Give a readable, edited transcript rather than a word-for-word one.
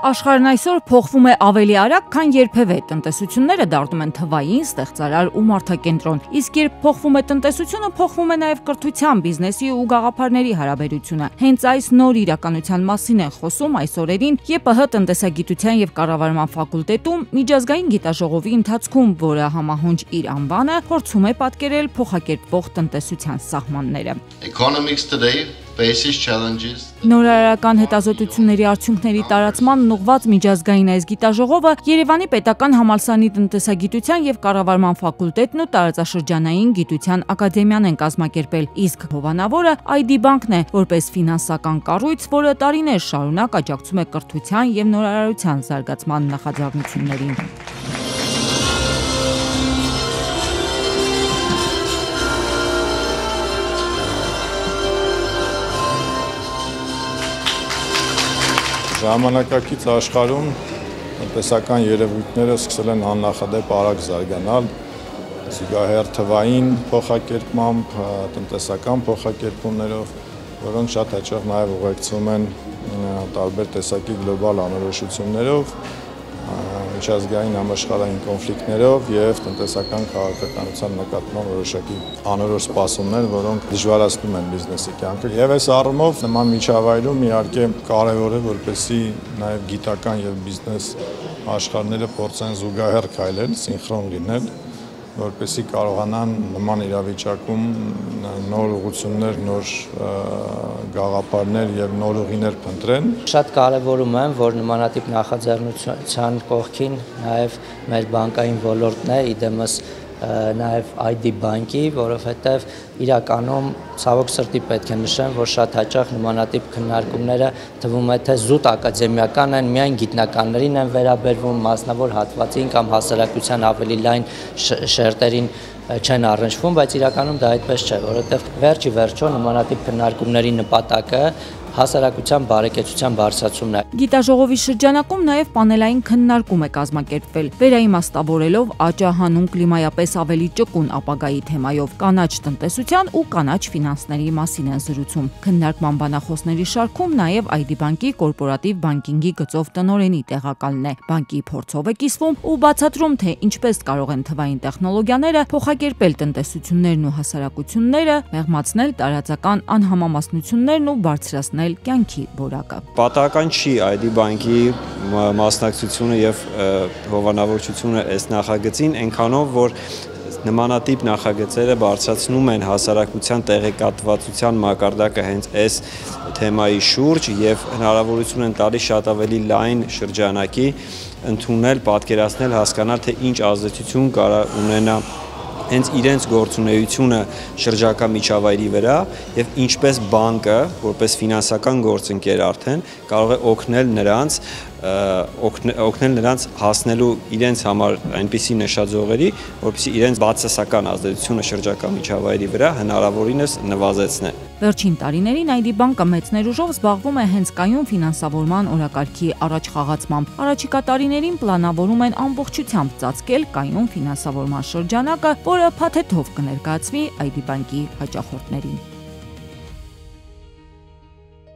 Աշխարհն այսօր փոխվում է ավելի արագ, քան երբևէ։ Տնտեսությունները դառնում են թվային, ստեղծարար ու մարդակենտրոն։ Իսկ երբ փոխվում է տնտեսությունը, փոխվում է նաև կրթության, բիզնեսի ու գաղափարների հարաբերությունը։ Հենց այս նոր իրականության մասին են խոսում այս օրերին ԵՊՀ տնտեսագիտության եւ կառավարման ֆակուլտետում միջազգային գիտաժողովի ընթացքում, որը համահունչ իր անվանը փորձում է պատկերել փոխակերպվող տնտեսության սահմանները։ Economics today faces challenges. Նորարարական հետազոտությունների արդյունքների տարածմանն ուղղված միջազգային այս գիտաժողովը Երևանի պետական համալսարանի տնտեսագիտության եւ կառավարման ֆակուլտետն ու տարածաշրջանային գիտության ակադեմիան են կազմակերպել, իսկ հովանավորը ID բանկն է, որպես ֆինանսական կառույց, որը տարիներ շարունակ աջակցում է կրթության եւ նորարարության զարգացման նախաձեռնություններին։ Ժամանակակից աշխարհում տնտեսական երևույթները սկսել են աննախադեպ արագ զարգանալ, զուգահեռ թվային փոխակերպմամբ, տնտեսական փոխակերպումներով, որոնք շատ հաճախ նաև ուղեկցվում են տարբեր տեսակի գլոբալ անորոշություններով, միջազգային համաշխարհային կոնֆլիկտներով եւ տնտեսական քաղաքականության նկատմամբ որոշակի անորոշ սպասումներ, որոնք դժվարացնում են բիզնեսի կյանքը։ Եվ այս առումով նման միջավայրում իհարկե կարևոր է, որպեսզի նաև գիտական եւ բիզնես աշխարհները փորձեն զուգահեռ քայլել, սինխրոն լինել, որպեսզի կարողանան նման իրավիճակում նոր ուղղություններ, նոր գաղափարներ եւ նոր ուղիներ փնտրեն։ Շատ կարևորում եմ, որ նմանատիպ նախաձեռնության կողքին նաև մեր բանկային ոլորտն է, իդեմս նաև ID բանկի, որովհետև իրականում ցավոք սրտի պետք է նշեմ, որ շատ հաճախ նմանատիպ քննարկումները թվում է թե զուտ ակադեմիական են, միայն գիտնականներին են վերաբերվում, մասնավոր հատվածին կամ հասարակության ավելի լայն շերտերին չեն առնչվում, բայց իրականում դա այդպես չէ, որովհետև վերջի վերջո նմանատիպ քննարկումների նպատակը հասարակության բարեկեցության բարձրացումն է։ Գիտաժողովի շրջանակում նաև պանելային քննարկում է կազմակերպվել, վերաիմաստավորելով աճահանուն կլիմայապես ավելի ճկուն ապագայի թեմայով, կանաչ տնտեսության ու կանաչ ֆինանսների մասին են զրուցում։ Քննարկման բանախոսների շարքում նաև ID բանկի կորպորատիվ բանկինգի գծով տնօրենի տեղակալն է։ Բանկի փորձով է կիսվում ու բացատրում, թե ինչպես կարող են թվային տեխնոլոգիաները փոխակերպել տնտեսություններն ու հասարակությունները, մեղմացնել տարածական անհամամասնություններն ու բարձրացնել կյանքի որակը։ Պատահական չի ID բանկի մասնակցությունը եւ հովանավորչությունը այս նախագծին, այնքանով որ նմանատիպ նախագծերը բարձրացնում են հասարակության տեղեկատվացության մակարդակը հենց այս թեմայի շուրջ եւ հնարավորություն են տալիս շատ ավելի լայն շրջանակի ընդունել, պատկերացնել, հասկանալ, թե ինչ ազդեցություն կարող ունենա հենց իրենց գործունեությունը շրջակա միջավայրի վրա եւ ինչպես բանկը, որպես ֆինանսական գործընկեր արդեն կարող է օգնել նրանց հասնելու իրենց համար այնպիսի նշաձողերի, որպեսզի իրենց բացասական ազդեցությունը շրջակա միջավայրի վրա հնարավորինս նվազեցնեն։ Վերջին տարիներին ID բանկը մեծ ներուժով զբաղվում է հենց կայուն ֆինանսավորման օրակարգի առաջխաղացմամբ։ Առաջիկա տարիներին պլանավորում են ամբողջությամբ ծածկել կայուն ֆինանսավորման շրջանակը, որը փաթեթով կներկայացվի ID բանկի հաճախորդներին։